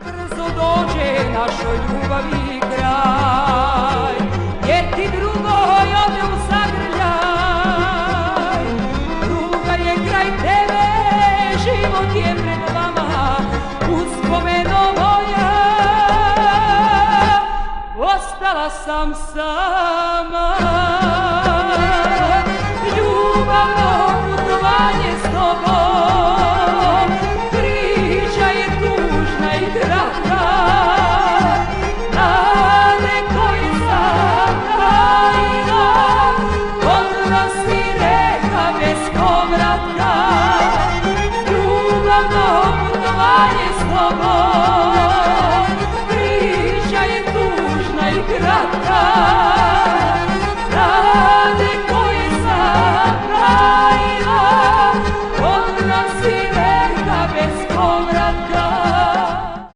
Brzo dođe našoj ljubavi kraj, jer ti drugoj ode u zagrljaj. Druga je kraj tebe, život je pred vama, uspomeno moja, ostala sam sama. Ljubav